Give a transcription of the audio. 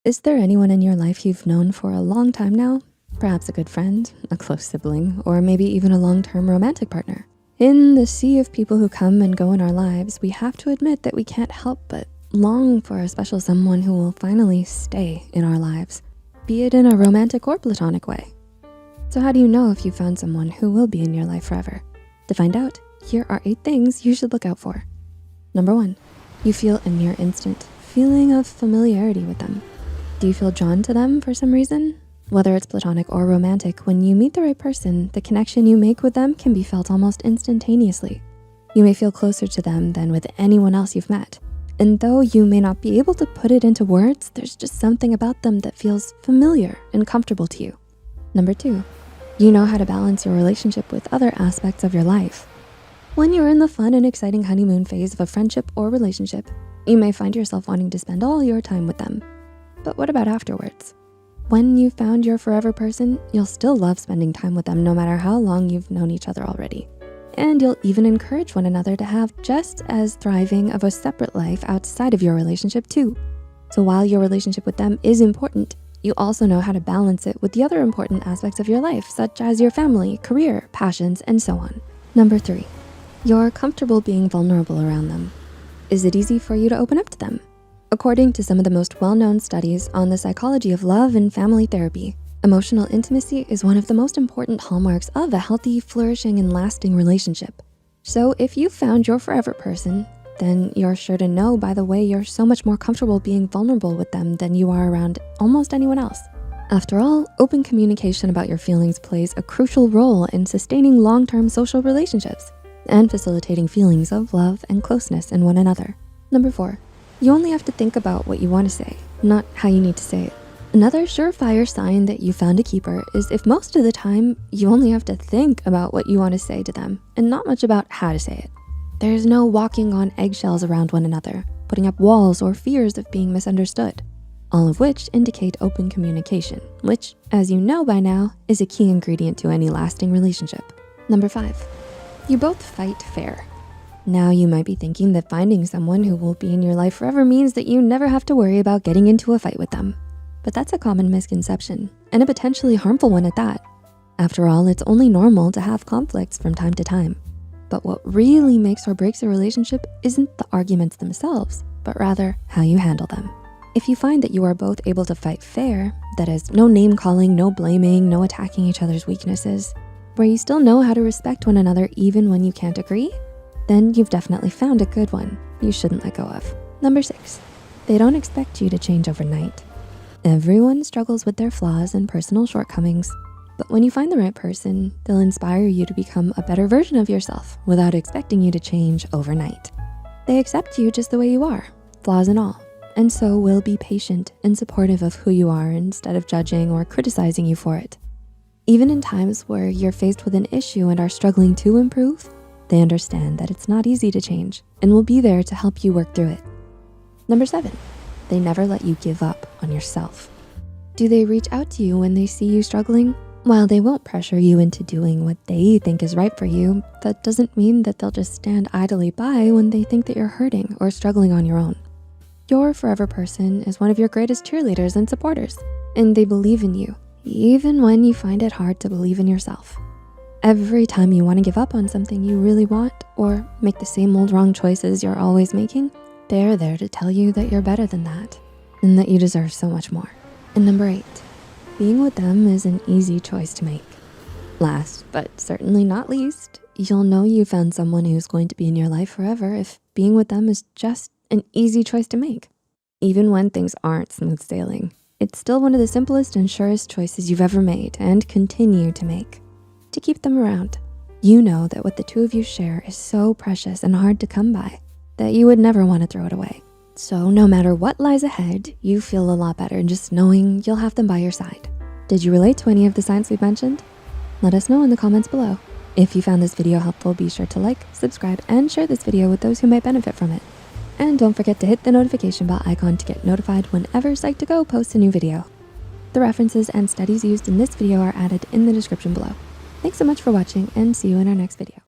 Is there anyone in your life you've known for a long time now? Perhaps a good friend, a close sibling, or maybe even a long-term romantic partner. In the sea of people who come and go in our lives, we have to admit that we can't help but long for a special someone who will finally stay in our lives, be it in a romantic or platonic way. So how do you know if you found someone who will be in your life forever? To find out, here are 8 things you should look out for. Number 1, you feel a near instant feeling of familiarity with them. Do you feel drawn to them for some reason? Whether it's platonic or romantic, when you meet the right person, the connection you make with them can be felt almost instantaneously. You may feel closer to them than with anyone else you've met. And though you may not be able to put it into words, there's just something about them that feels familiar and comfortable to you. Number 2, you know how to balance your relationship with other aspects of your life. When you're in the fun and exciting honeymoon phase of a friendship or relationship, you may find yourself wanting to spend all your time with them. But what about afterwards? When you found your forever person, you'll still love spending time with them no matter how long you've known each other already. And you'll even encourage one another to have just as thriving of a separate life outside of your relationship too. So while your relationship with them is important, you also know how to balance it with the other important aspects of your life, such as your family, career, passions, and so on. Number 3, you're comfortable being vulnerable around them. Is it easy for you to open up to them? According to some of the most well-known studies on the psychology of love and family therapy, emotional intimacy is one of the most important hallmarks of a healthy, flourishing, and lasting relationship. So if you found your forever person, then you're sure to know by the way you're so much more comfortable being vulnerable with them than you are around almost anyone else. After all, open communication about your feelings plays a crucial role in sustaining long-term social relationships and facilitating feelings of love and closeness in one another. Number 4, you only have to think about what you want to say, not how you need to say it. Another surefire sign that you found a keeper is if most of the time you only have to think about what you want to say to them and not much about how to say it. There's no walking on eggshells around one another, putting up walls or fears of being misunderstood, all of which indicate open communication, which, as you know by now, is a key ingredient to any lasting relationship. Number 5, you both fight fair. Now you might be thinking that finding someone who will be in your life forever means that you never have to worry about getting into a fight with them. But that's a common misconception, and a potentially harmful one at that. After all, it's only normal to have conflicts from time to time. But what really makes or breaks a relationship isn't the arguments themselves, but rather how you handle them. If you find that you are both able to fight fair, that is, no name calling, no blaming, no attacking each other's weaknesses, where you still know how to respect one another even when you can't agree, then you've definitely found a good one you shouldn't let go of. Number 6, they don't expect you to change overnight. Everyone struggles with their flaws and personal shortcomings, but when you find the right person, they'll inspire you to become a better version of yourself without expecting you to change overnight. They accept you just the way you are, flaws and all, and so will be patient and supportive of who you are instead of judging or criticizing you for it. Even in times where you're faced with an issue and are struggling to improve, they understand that it's not easy to change and will be there to help you work through it. Number 7, they never let you give up on yourself. Do they reach out to you when they see you struggling? While they won't pressure you into doing what they think is right for you, that doesn't mean that they'll just stand idly by when they think that you're hurting or struggling on your own. Your forever person is one of your greatest cheerleaders and supporters, and they believe in you, even when you find it hard to believe in yourself. Every time you want to give up on something you really want or make the same old wrong choices you're always making, they're there to tell you that you're better than that and that you deserve so much more. And number 8, being with them is an easy choice to make. Last, but certainly not least, you'll know you found someone who's going to be in your life forever if being with them is just an easy choice to make. Even when things aren't smooth sailing, it's still one of the simplest and surest choices you've ever made and continue to make. To keep them around, you know that what the two of you share is so precious and hard to come by that you would never want to throw it away. So no matter what lies ahead, you feel a lot better just knowing you'll have them by your side. Did you relate to any of the signs we've mentioned? Let us know in the comments below. If you found this video helpful, be sure to like, subscribe, and share this video with those who might benefit from it. And don't forget to hit the notification bell icon to get notified whenever Psych2Go posts a new video. The references and studies used in this video are added in the description below. Thanks so much for watching and see you in our next video.